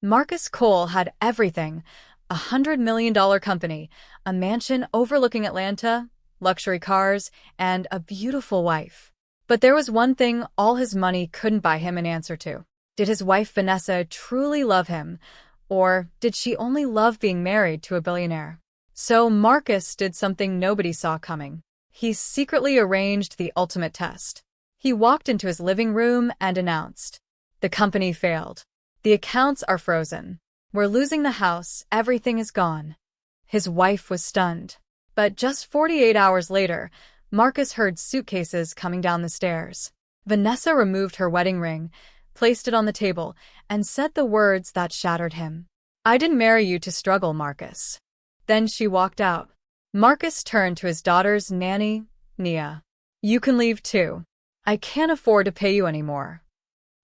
Marcus Cole had everything: $100 million company, a mansion overlooking Atlanta, luxury cars, and a beautiful wife. But there was one thing all his money couldn't buy him an answer to. Did his wife Vanessa truly love him, or did she only love being married to a billionaire? So Marcus did something nobody saw coming. He secretly arranged the ultimate test. He walked into his living room and announced, "The company failed. The accounts are frozen. We're losing the house. Everything is gone." His wife was stunned. But just 48 hours later, Marcus heard suitcases coming down the stairs. Vanessa removed her wedding ring, placed it on the table, and said the words that shattered him. "I didn't marry you to struggle, Marcus." Then she walked out. Marcus turned to his daughter's nanny, Nia. "You can leave too. I can't afford to pay you anymore."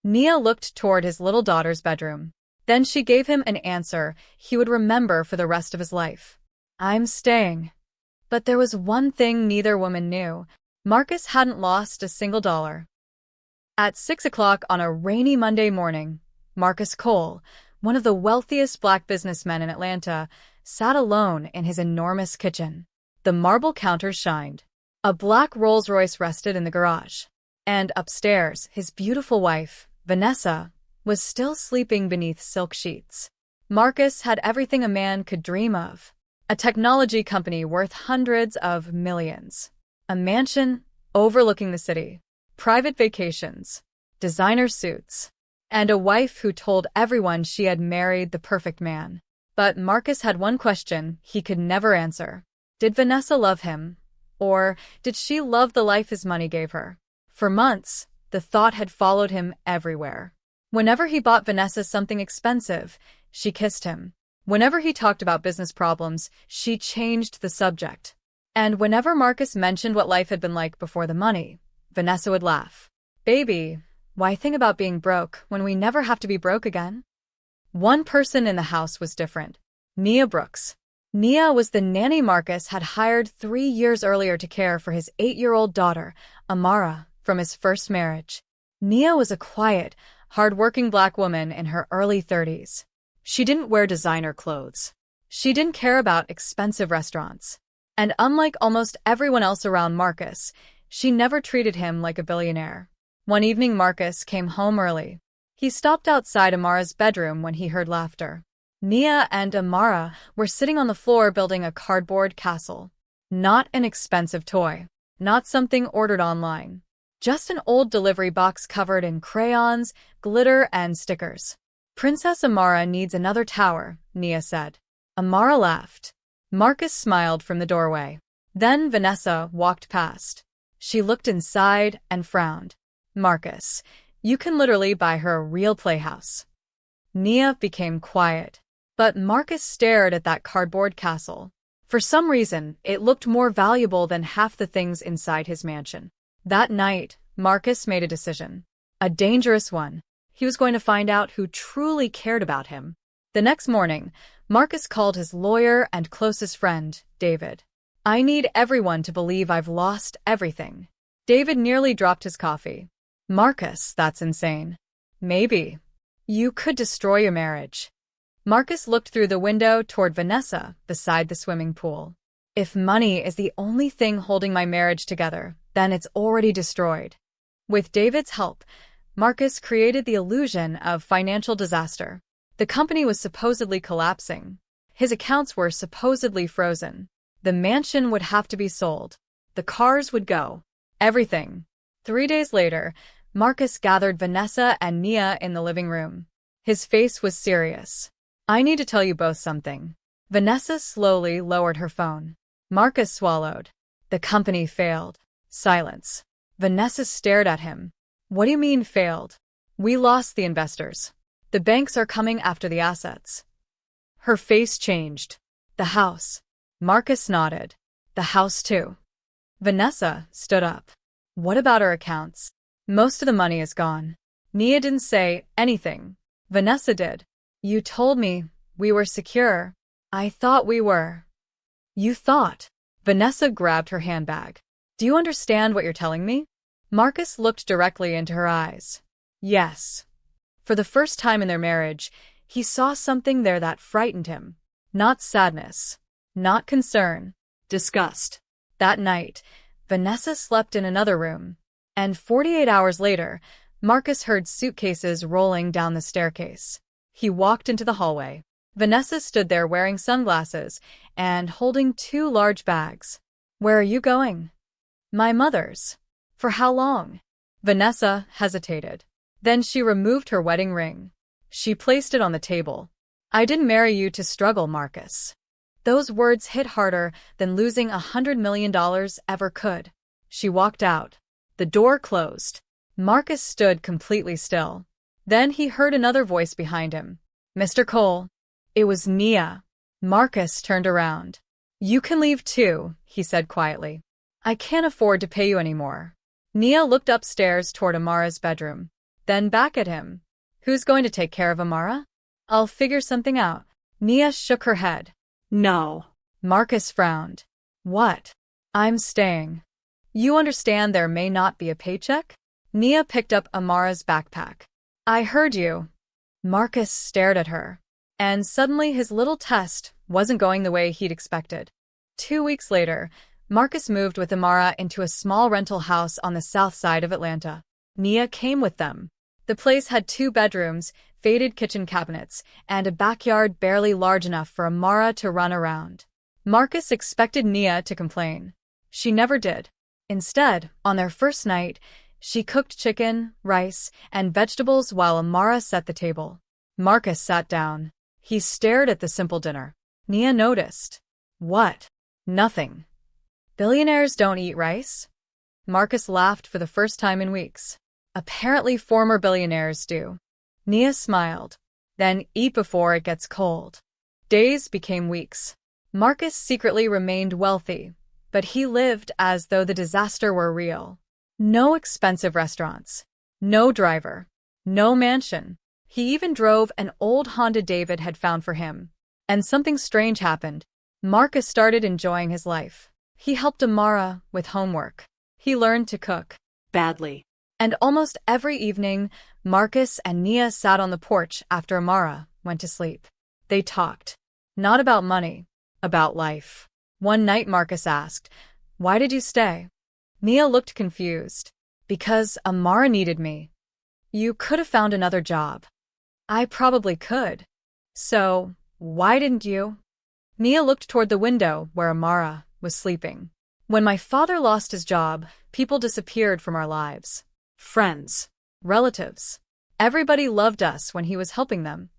Nia looked toward his little daughter's bedroom. Then she gave him an answer he would remember for the rest of his life. "I'm staying." But there was one thing neither woman knew. Marcus hadn't lost a single dollar. At 6 o'clock on a rainy Monday morning, Marcus Cole, one of the wealthiest black businessmen in Atlanta, sat alone in his enormous kitchen. The marble counters shined. A black Rolls-Royce rested in the garage. And upstairs, his beautiful wife, Vanessa, was still sleeping beneath silk sheets. Marcus had everything a man could dream of. A technology company worth hundreds of millions. A mansion overlooking the city. Private vacations. Designer suits. And a wife who told everyone she had married the perfect man. But Marcus had one question he could never answer. Did Vanessa love him? Or did she love the life his money gave her? For months, the thought had followed him everywhere. Whenever he bought Vanessa something expensive, she kissed him. Whenever he talked about business problems, she changed the subject. And whenever Marcus mentioned what life had been like before the money, Vanessa would laugh. "Baby, why think about being broke when we never have to be broke again?" One person in the house was different. Nia Brooks. Nia was the nanny Marcus had hired 3 years earlier to care for his 8-year-old daughter, Amara, from his first marriage. Nia was a quiet, hard-working black woman in her early 30s. She didn't wear designer clothes. She didn't care about expensive restaurants. And unlike almost everyone else around Marcus, she never treated him like a billionaire. One evening Marcus came home early. He stopped outside Amara's bedroom when he heard laughter. Nia and Amara were sitting on the floor building a cardboard castle. Not an expensive toy. Not something ordered online. Just an old delivery box covered in crayons, glitter, and stickers. "Princess Amara needs another tower," Nia said. Amara laughed. Marcus smiled from the doorway. Then Vanessa walked past. She looked inside and frowned. "Marcus, you can literally buy her a real playhouse." Nia became quiet. But Marcus stared at that cardboard castle. For some reason, it looked more valuable than half the things inside his mansion. That night, Marcus made a decision. A dangerous one. He was going to find out who truly cared about him. The next morning, Marcus called his lawyer and closest friend, David. "I need everyone to believe I've lost everything." David nearly dropped his coffee. "Marcus, that's insane." "Maybe. You could destroy your marriage." Marcus looked through the window toward Vanessa beside the swimming pool. "If money is the only thing holding my marriage together, then it's already destroyed." With David's help, Marcus created the illusion of financial disaster. The company was supposedly collapsing. His accounts were supposedly frozen. The mansion would have to be sold. The cars would go. Everything. 3 days later, Marcus gathered Vanessa and Nia in the living room. His face was serious. "I need to tell you both something." Vanessa slowly lowered her phone. Marcus swallowed. "The company failed." Silence. Vanessa stared at him. "What do you mean failed?" "We lost the investors. The banks are coming after the assets." Her face changed. "The house." Marcus nodded. "The house too." Vanessa stood up. "What about our accounts?" "Most of the money is gone." Nia didn't say anything. Vanessa did. "You told me we were secure." "I thought we were." "You thought?" Vanessa grabbed her handbag. "Do you understand what you're telling me?" Marcus looked directly into her eyes. Yes. For the first time in their marriage, He saw something there that frightened him. Not sadness. Not concern. Disgust. That night, Vanessa slept in another room. And 48 hours later, Marcus heard suitcases rolling down the staircase. He walked into the hallway. Vanessa stood there wearing sunglasses and holding 2 large bags. "Where are you going?" "My mother's." "For how long?" Vanessa hesitated. Then she removed her wedding ring. She placed it on the table. "I didn't marry you to struggle, Marcus." Those words hit harder than losing $100 million ever could. She walked out. The door closed. Marcus stood completely still. Then he heard another voice behind him. "Mr. Cole." It was Nia. Marcus turned around. "You can leave too," he said quietly. "I can't afford to pay you anymore." Nia looked upstairs toward Amara's bedroom, then back at him. "Who's going to take care of Amara?" "I'll figure something out." Nia shook her head. "No." Marcus frowned. "What?" "I'm staying." "You understand there may not be a paycheck?" Nia picked up Amara's backpack. "I heard you." Marcus stared at her. And suddenly his little test wasn't going the way he'd expected. 2 weeks later, Marcus moved with Amara into a small rental house on the south side of Atlanta. Nia came with them. The place had 2 bedrooms, faded kitchen cabinets, and a backyard barely large enough for Amara to run around. Marcus expected Nia to complain. She never did. Instead, on their first night, she cooked chicken, rice, and vegetables while Amara set the table. Marcus sat down. He stared at the simple dinner. Nia noticed. "What?" "Nothing." "Billionaires don't eat rice?" Marcus laughed for the first time in weeks. "Apparently former billionaires do." Nia smiled. "Then eat before it gets cold." Days became weeks. Marcus secretly remained wealthy, but he lived as though the disaster were real. No expensive restaurants. No driver. No mansion. He even drove an old Honda David had found for him. And something strange happened. Marcus started enjoying his life. He helped Amara with homework. He learned to cook. Badly. And almost every evening, Marcus and Nia sat on the porch after Amara went to sleep. They talked. Not about money. About life. One night Marcus asked, "Why did you stay?" Nia looked confused. "Because Amara needed me." "You could have found another job." "I probably could." "So, why didn't you?" Nia looked toward the window where Amara was sleeping. "When my father lost his job, people disappeared from our lives. Friends. Relatives. Everybody loved us when he was helping them."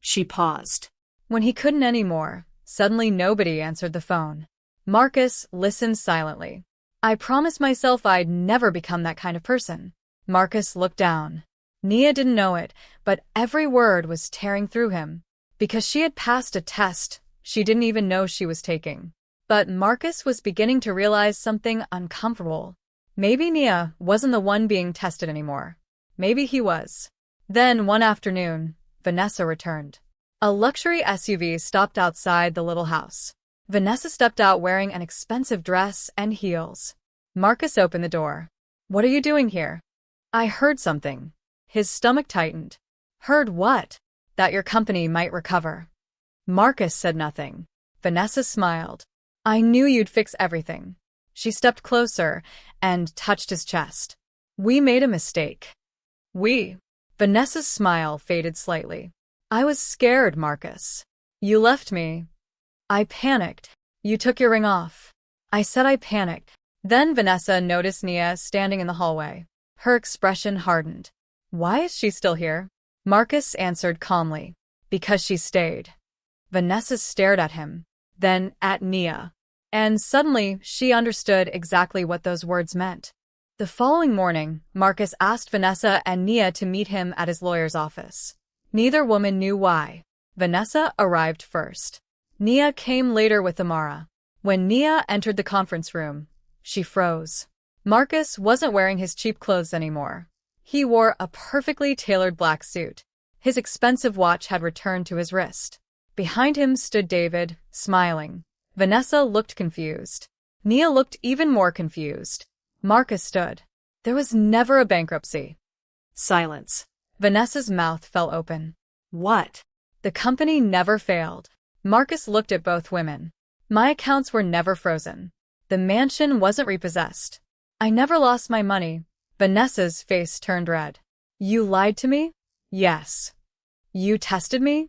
She paused. When he couldn't anymore, suddenly nobody answered the phone. Marcus listened silently. "I promised myself I'd never become that kind of person." Marcus looked down. Nia didn't know it, but every word was tearing through him. Because she had passed a test she didn't even know she was taking. But Marcus was beginning to realize something uncomfortable. Maybe Nia wasn't the one being tested anymore. Maybe he was. Then, one afternoon, Vanessa returned. A luxury SUV stopped outside the little house. Vanessa stepped out wearing an expensive dress and heels. Marcus opened the door. "What are you doing here?" "I heard something." His stomach tightened. "Heard what?" "That your company might recover." Marcus said nothing. Vanessa smiled. "I knew you'd fix everything." She stepped closer and touched his chest. "We made a mistake." "We?" Vanessa's smile faded slightly. "I was scared, Marcus. You left me." "I panicked." "You took your ring off." "I said I panicked." Then Vanessa noticed Nia standing in the hallway. Her expression hardened. "Why is she still here?" Marcus answered calmly. "Because she stayed." Vanessa stared at him, then at Nia. And suddenly, she understood exactly what those words meant. The following morning, Marcus asked Vanessa and Nia to meet him at his lawyer's office. Neither woman knew why. Vanessa arrived first. Nia came later with Amara. When Nia entered the conference room, she froze. Marcus wasn't wearing his cheap clothes anymore. He wore a perfectly tailored black suit. His expensive watch had returned to his wrist. Behind him stood David, smiling. Vanessa looked confused. Nia looked even more confused. Marcus stood. "There was never a bankruptcy." Silence. Vanessa's mouth fell open. "What?" The company never failed. Marcus looked at both women. My accounts were never frozen. The mansion wasn't repossessed. I never lost my money. Vanessa's face turned red. You lied to me? Yes. You tested me?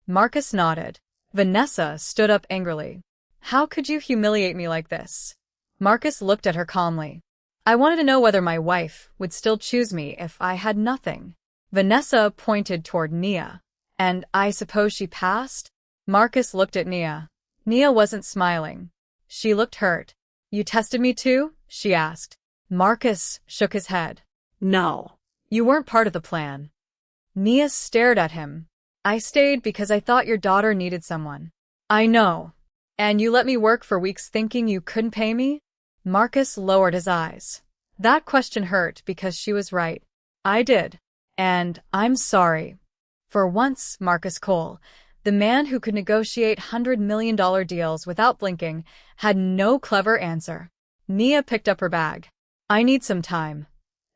Marcus nodded. Vanessa stood up angrily. How could you humiliate me like this? Marcus looked at her calmly. I wanted to know whether my wife would still choose me if I had nothing. Vanessa pointed toward Nia. And I suppose she passed? Marcus looked at Nia. Nia wasn't smiling. She looked hurt. You tested me too? She asked. Marcus shook his head. No. You weren't part of the plan. Nia stared at him. I stayed because I thought your daughter needed someone. I know. And you let me work for weeks thinking you couldn't pay me? Marcus lowered his eyes. That question hurt because she was right. I did. And I'm sorry. For once, Marcus Cole, the man who could negotiate $100 million deals without blinking, had no clever answer. Nia picked up her bag. I need some time.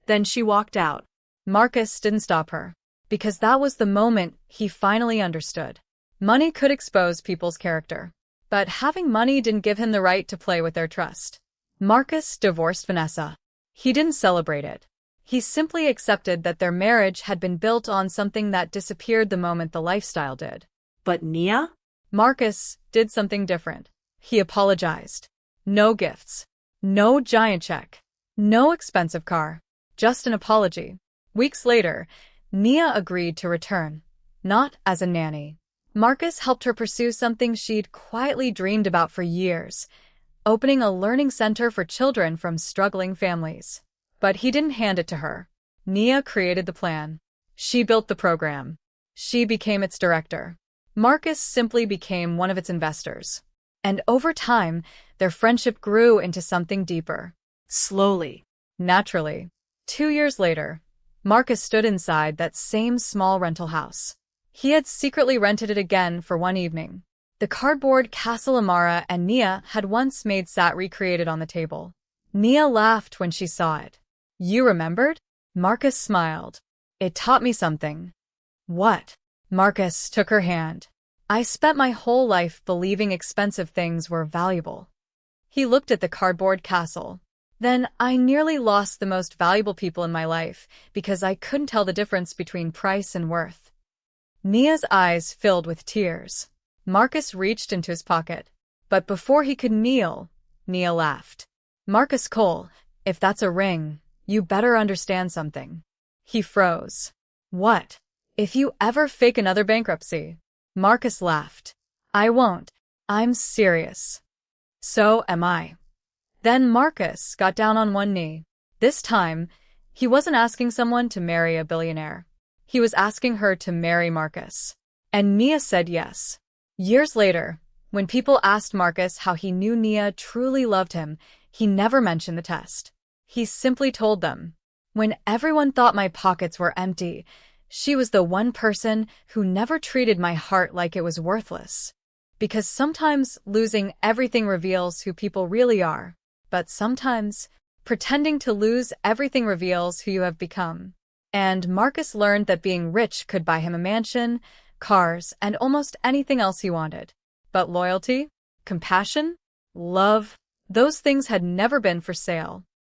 Then she walked out. Marcus didn't stop her, because that was the moment he finally understood. Money could expose people's character, but having money didn't give him the right to play with their trust. Marcus divorced Vanessa. He didn't celebrate it. He simply accepted that their marriage had been built on something that disappeared the moment the lifestyle did. But Nia? Marcus did something different. He apologized. No gifts. No giant check. No expensive car. Just an apology. Weeks later, Nia agreed to return. Not as a nanny. Marcus helped her pursue something she'd quietly dreamed about for years, opening a learning center for children from struggling families. But he didn't hand it to her. Nia created the plan. She built the program. She became its director. Marcus simply became one of its investors. And over time, their friendship grew into something deeper. Slowly. Naturally. 2 years later, Marcus stood inside that same small rental house. He had secretly rented it again for one evening. The cardboard castle Amara and Nia had once made sat recreated on the table. Nia laughed when she saw it. You remembered? Marcus smiled. It taught me something. What? Marcus took her hand. I spent my whole life believing expensive things were valuable. He looked at the cardboard castle. Then I nearly lost the most valuable people in my life because I couldn't tell the difference between price and worth. Nia's eyes filled with tears. Marcus reached into his pocket. But before he could kneel, Nia laughed. Marcus Cole, if that's a ring, you better understand something. He froze. What? If you ever fake another bankruptcy. Marcus laughed. I won't. I'm serious. So am I. Then Marcus got down on one knee. This time, he wasn't asking someone to marry a billionaire. He was asking her to marry Marcus. And Nia said yes. Years later, when people asked Marcus how he knew Nia truly loved him, he never mentioned the test. He simply told them, when everyone thought my pockets were empty, she was the one person who never treated my heart like it was worthless. Because sometimes losing everything reveals who people really are, but sometimes pretending to lose everything reveals who you have become. And Marcus learned that being rich could buy him a mansion, cars, and almost anything else he wanted. But loyalty, compassion, love, those things had never been for sale.